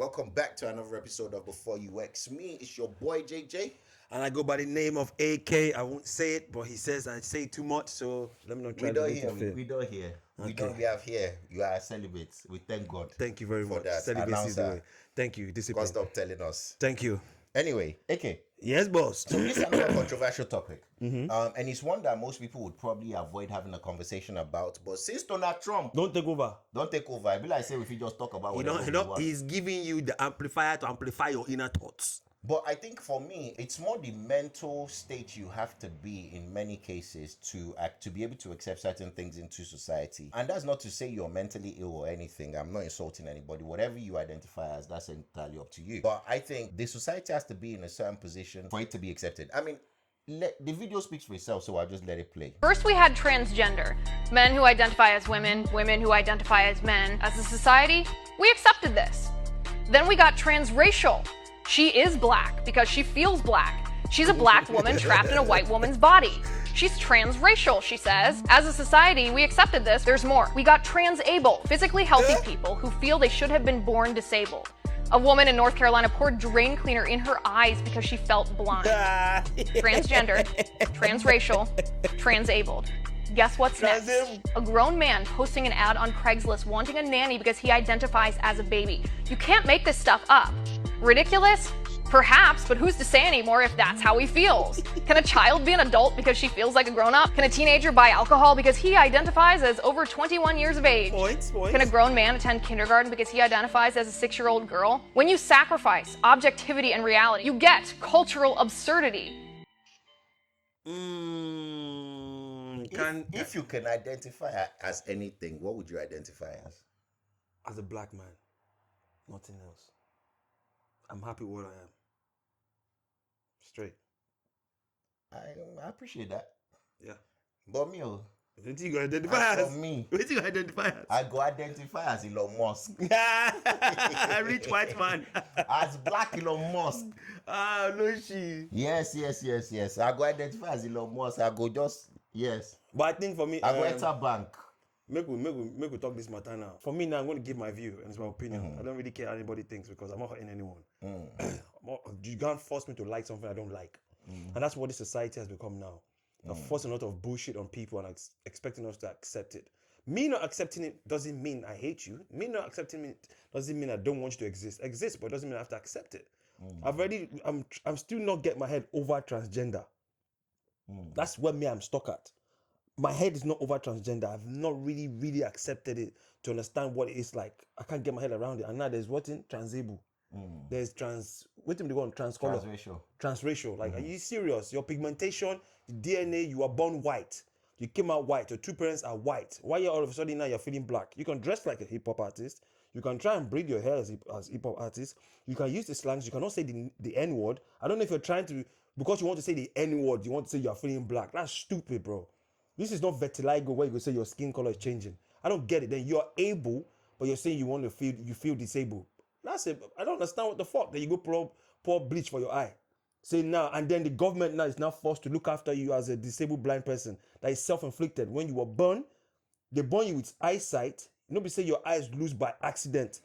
Welcome back to another episode of Before You X Me. It's your boy JJ. And I go by the name of AK. I won't say it, but he says I say too much, so let me not try We to don't make hear. it fair. We don't hear. We Okay. don't. We have here. You are a celibate. We thank God. Thank you very for much. that. Celibacy is the Announcer. way. Thank you. God Discipline. stop telling us. Thank you. Anyway, AK. Yes, boss. So this is another controversial topic, and it's one that most people would probably avoid having a conversation about. But since Donald Trump Don't take over. don't take over, I be like say if you just talk about whatever we want. He's giving you the amplifier to amplify your inner thoughts. But I think for me, it's more the mental state you have to be in many cases to be able to accept certain things into society. And that's not to say you're mentally ill or anything. I'm not insulting anybody. Whatever you identify as, that's entirely up to you. But I think the society has to be in a certain position for it to be accepted. I mean, the video speaks for itself, so I'll just let it play. First, we had transgender, men who identify as women, women who identify as men. As a society, we accepted this. Then we got transracial. She is black because she feels black. She's a black woman trapped in a white woman's body. She's transracial, she says. As a society, we accepted this. There's more. We got transabled, physically healthy people who feel they should have been born disabled. A woman in North Carolina poured drain cleaner in her eyes because she felt blind. Transgender, transracial, transabled. Guess what's next? A grown man posting an ad on Craigslist wanting a nanny because he identifies as a baby. You can't make this stuff up. Ridiculous? Perhaps, but who's to say anymore if that's how he feels? Can a child be an adult because she feels like a grown-up? Can a teenager buy alcohol because he identifies as over 21 years of age? Points. Can a grown man attend kindergarten because he identifies as a 6-year-old girl? When you sacrifice objectivity and reality, you get cultural absurdity. If you can identify as anything, what would you identify as? a black man, nothing else. I'm happy with what I am. Straight. I appreciate that. Yeah. But me, What you gonna identify as? for me, What you gonna identify as? I go identify as Elon Musk. Rich white man. As Black Elon Musk. No she. Yes. I go identify as Elon Musk. I go just, yes. But I think for me, I go enter bank. Make we talk this matter now. For me now, I'm going to give my view and it's my opinion. I don't really care how anybody thinks because I'm not hurting anyone. You can't force me to like something I don't like. And that's what this society has become now. They're forcing a lot of bullshit on people and expecting us to accept it. Me not accepting it doesn't mean I hate you. Me not accepting it doesn't mean I don't want you to exist. Exist, but it doesn't mean I have to accept it. I'm still not getting my head over transgender. That's where I'm stuck at. My head is not over transgender. I've not really accepted it to understand what it is like. I can't get my head around it. And now there's what in transabled. There's what do they call transcolor? Transracial. Like, are you serious? Your pigmentation, the DNA, you are born white. You came out white. Your two parents are white. Why you all of a sudden now you're feeling black? You can dress like a hip hop artist. You can try and braid your hair as hip hop artist. You can use the slangs. You cannot say the N word. I don't know if you're trying to, because you want to say the N word, you want to say you're feeling black. That's stupid, bro. This is not vitiligo where you go say your skin color is changing. I don't get it. Then you're able, but you're saying you feel disabled. That's it. I don't understand what the fuck. Then you go pour bleach for your eye. Say now, and then the government now is now forced to look after you as a disabled blind person that is self-inflicted. When you were born, they born you with eyesight. Nobody say your eyes lose by accident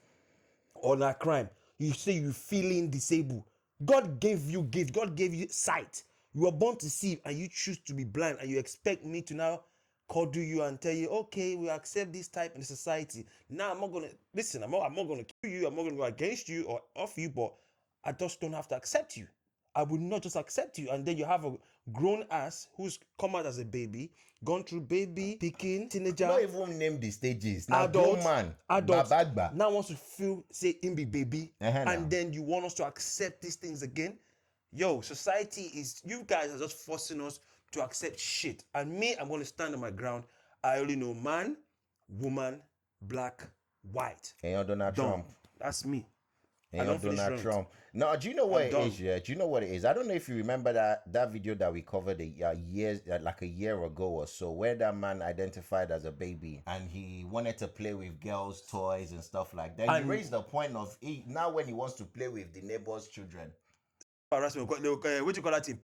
or not crime. You say you feeling disabled. God gave you gift. God gave you sight. You were born to see and you choose to be blind and you expect me to now cuddle you and tell you, okay, we accept this type in the society. Now I'm not gonna listen, I'm not gonna kill you, I'm not gonna go against you or off you, but I just don't have to accept you. I would not just accept you. And then you have a grown ass who's come out as a baby, gone through baby, picking, teenager. Not even name the stages. Now Adult, man, adult. Babagba. Now wants to feel, say, him be baby. And then you want us to accept these things again. Yo, society is, you guys are just forcing us to accept shit. And me, I'm going to stand on my ground. I only know man, woman, black, white. And you're Donald Trump. That's me. And you're Donald Trump. Now, do you know what it is? Yeah, do you know what it is? I don't know if you remember that video that we covered like a year ago or so, where that man identified as a baby and he wanted to play with girls' toys and stuff like that. He raised the point of now when he wants to play with the neighbors' children. Harassment, what you call that thing?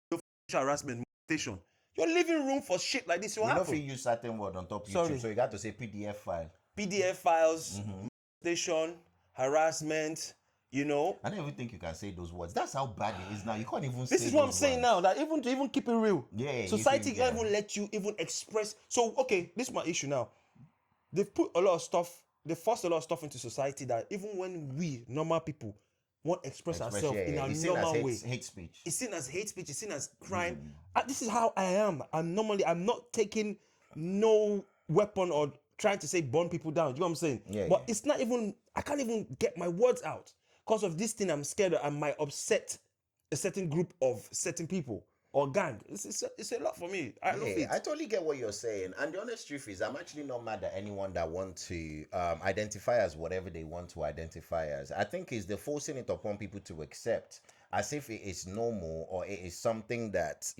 Harassment station. Your living room for shit like this will happen. You know if you use certain word on top of YouTube, so you got to say PDF file. PDF files, station, harassment, You know, I don't even think you can say those words. That's how bad it is now. You can't even say this is what I'm those saying words. now. That even to even keep it real, Yeah, society yeah. can't even let you even express. So okay, this is my issue now. They've put a lot of stuff. They forced a lot of stuff into society that even when we normal people want to express ourselves in our It's seen normal as way, hate speech. it's seen as hate speech. It's seen as crime. This is how I am. I'm not taking no weapon or trying to say burn people down. You know what I'm saying? Yeah, But yeah. it's not even. I can't even get my words out because of this thing. I'm scared that I might upset a certain group of certain people or gang. It's a lot for me. I love it. I totally get what you're saying. And the honest truth is, I'm actually not mad at anyone that want to identify as whatever they want to identify as. I think it's the forcing it upon people to accept as if it is normal or it is something that,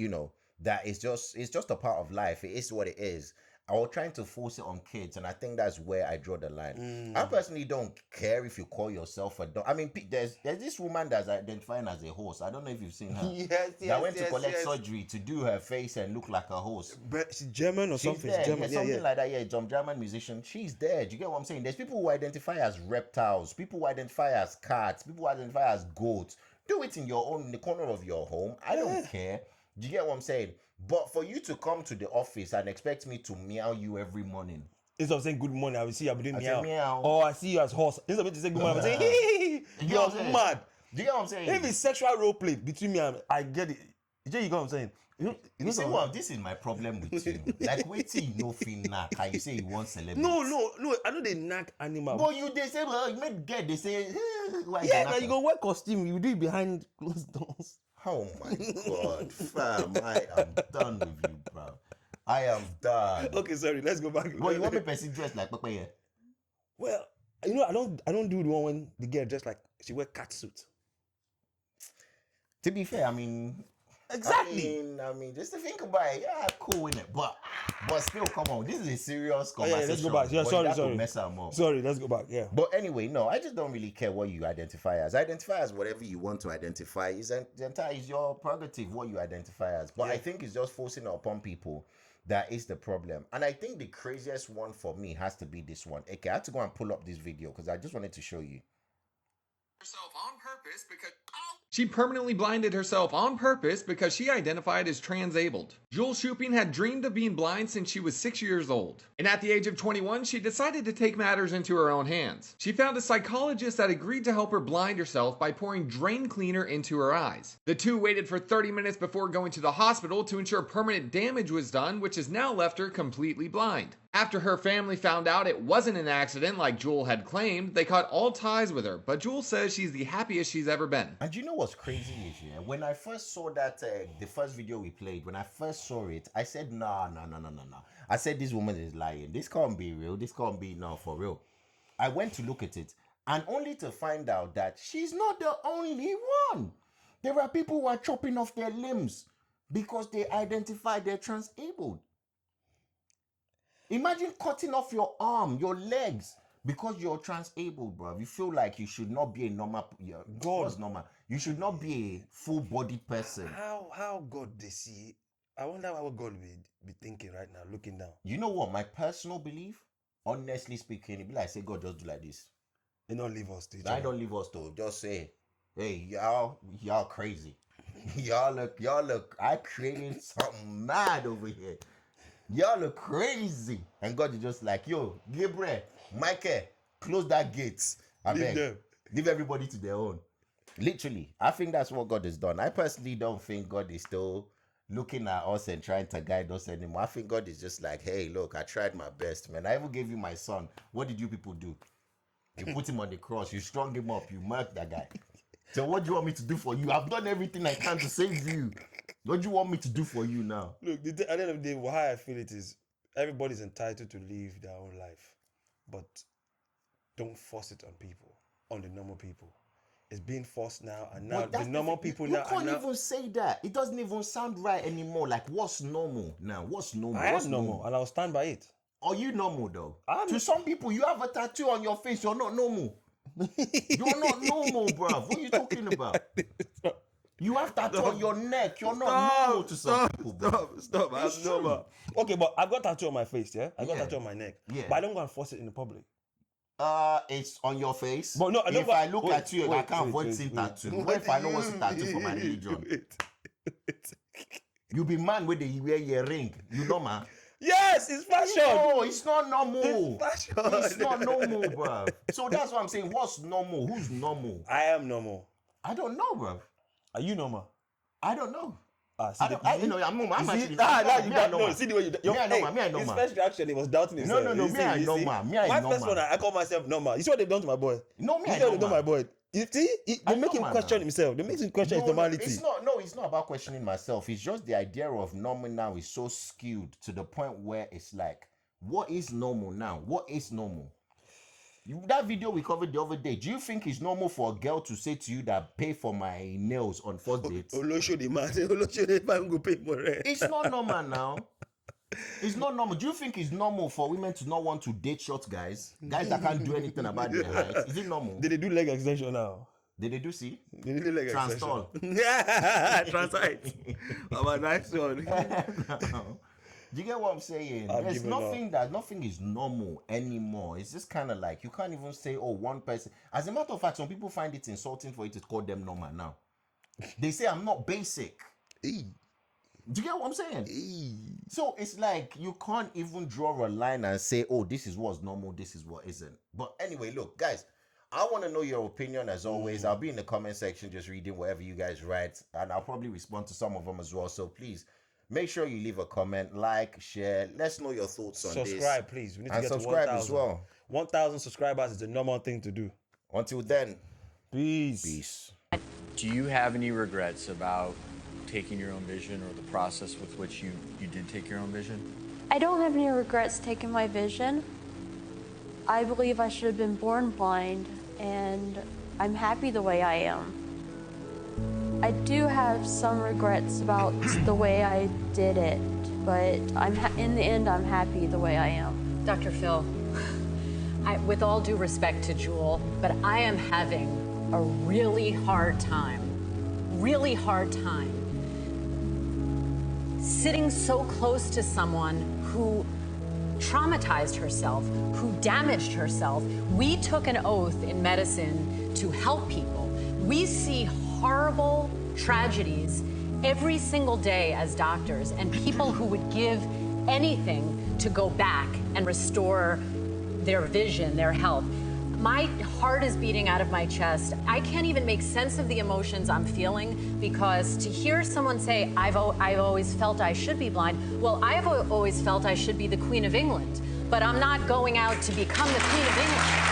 that is it's just a part of life. It is what it is. Or trying to force it on kids, and I think that's where I draw the line. I personally don't care if you call yourself a dog. I mean, there's this woman that's identifying as a horse. I don't know if you've seen her. That went to collect surgery to do her face and look like a horse. But she's German or She's something. there, She's German. something like that. Yeah, some German musician. She's there. Do you get what I'm saying? There's people who identify as reptiles, people who identify as cats, people who identify as goats. Do it in the corner of your home. I don't care. Do you get what I'm saying? But for you to come to the office and expect me to meow you every morning. Instead of saying good morning, I will see you doing meow. Meow. Or I see you as horse. Instead of me to say good morning, I will say hey, you're mad. Do you get what I'm saying? If it's sexual role play between me and I get it. You get what I'm saying? You see what? This is my problem with you. Like, wait till you know knack. How you say you want celebrity? No. I know they knack animal. But they say, well, you make get. They say, why? Yeah, now you go wear costume. You do it behind closed doors. Oh my God, fam! I am done with you, bro. I am done. Okay, sorry. Let's go back. But you want me person dressed like Papa? Yeah. Well, I don't do the one when the girl dressed like she wear cat suit. To be fair, I mean, exactly. I mean, just to think about it, yeah, cool with it. But still, come on, this is a serious conversation. Yeah, let's go back. Yeah, sorry. Mess them up. Sorry, let's go back. Yeah. But anyway, no, I just don't really care what you identify as. Identify as whatever you want to identify. Is your prerogative what you identify as. But I think it's just forcing it upon people that is the problem. And I think the craziest one for me has to be this one. Okay, I had to go and pull up this video because I just wanted to show you. Herself on purpose because she permanently blinded herself on purpose because she identified as transabled. Jewel Shuping had dreamed of being blind since she was 6 years old. And at the age of 21, she decided to take matters into her own hands. She found a psychologist that agreed to help her blind herself by pouring drain cleaner into her eyes. The two waited for 30 minutes before going to the hospital to ensure permanent damage was done, which has now left her completely blind. After her family found out it wasn't an accident like Jewel had claimed, they cut all ties with her, but Jewel says she's the happiest she's ever been. And you know what's crazy is, yeah, when I first saw that, the first video we played, when I first saw it, I said, no. I said, this woman is lying. This can't be real. This can't be, no, for real. I went to look at it, and only to find out that she's not the only one. There are people who are chopping off their limbs because they identify they're transabled. Imagine cutting off your arm, your legs, because you're transabled, bro. You feel like you should not be a normal. What's normal? You should not be a full-bodied person. How God they see? I wonder what God will be thinking right now, looking down. You know what? My personal belief, honestly speaking, it be like say God just do like this. They don't leave us to each I other. don't leave us to just say, hey, y'all crazy. y'all look. I created something mad over here. Y'all look crazy. And God is just like, yo, Gabriel, Michael, close that gate. I beg. Leave everybody to their own. Literally, I think that's what God has done. I personally don't think God is still looking at us and trying to guide us anymore. I think God is just like, hey, look, I tried my best, man. I even gave you my son. What did you people do? You put him on the cross. You strung him up. You marked that guy. So what do you want me to do for you? I've done everything I can to save you. What do you want me to do for you now? Look, at the end of the day, how I feel it is, everybody's entitled to live their own life, but don't force it on people, on the normal people. It's being forced now, and now the normal people you now. You can't even say that. It doesn't even sound right anymore. Like, what's normal now? What's normal? I am normal, and I'll stand by it. Are you normal though? To some people, you have a tattoo on your face. You're not normal. You're not normal, bruv. What are you talking about? You have tattoo on your neck. You're not normal to some people, bro. Stop. I'm normal. Okay, but I've got tattoo on my face, yeah? I got tattoo on my neck. Yeah. But I don't go and force it in the public. It's on your face. But no, if I look at you, I can't avoid seeing tattoo. What if I don't want to see tattoo for my religion? You be man with the wear your ring. You know, man. Yes, it's fashion. No, it's not normal. It's fashion. It's not normal, bro. So that's what I'm saying. What's normal? Who's normal? I am normal. I don't know, bro. Are you normal? I don't know. I'm actually. no, know. see the way you I know, his man. first reaction, he was doubting himself. No, me, I know, man. Me, I my know, first man. one, I call myself normal. You see what they've done to my boy? No, me, you I see know, what they've done to my man. boy? You see, they make him question himself. They make him question his normality. It's not about questioning myself. It's just the idea of normal now is so skewed to the point where it's like, what is normal now? What is normal? That video we covered the other day, do you think it's normal for a girl to say to you that pay for my nails on first dates? It's not normal now. It's not normal. Do you think it's normal for women to not want to date short guys? Guys that can't do anything about their height? Is it normal? Did they do leg extension now? Did they do see? They do leg extension. Transtall. Yeah, transit. I'm a nice one. No. Do you get what I'm saying? There's nothing is normal anymore. It's just kind of like you can't even say, oh, one person. As a matter of fact, some people find it insulting for you to call them normal now. They say I'm not basic. Do you get what I'm saying? So it's like you can't even draw a line and say, oh, this is what's normal, this is what isn't. But anyway, look, guys, I want to know your opinion as always. I'll be in the comment section just reading whatever you guys write, and I'll probably respond to some of them as well. So please make sure you leave a comment, like, share. Let's know your thoughts on this. Subscribe, please. We need to get subscribe to 1,000 as well. 1,000 subscribers is the normal thing to do. Until then, Peace. Do you have any regrets about taking your own vision or the process with which you did take your own vision? I don't have any regrets taking my vision. I believe I should have been born blind, and I'm happy the way I am. I do have some regrets about the way I did it, but in the end, I'm happy the way I am. Dr. Phil, with all due respect to Jewel, but I am having a really hard time sitting so close to someone who traumatized herself, who damaged herself. We took an oath in medicine to help people. We see horrible tragedies every single day as doctors, and people who would give anything to go back and restore their vision, their health. My heart is beating out of my chest. I can't even make sense of the emotions I'm feeling, because to hear someone say, I've always felt I should be blind. Well, I've always felt I should be the Queen of England, but I'm not going out to become the Queen of England.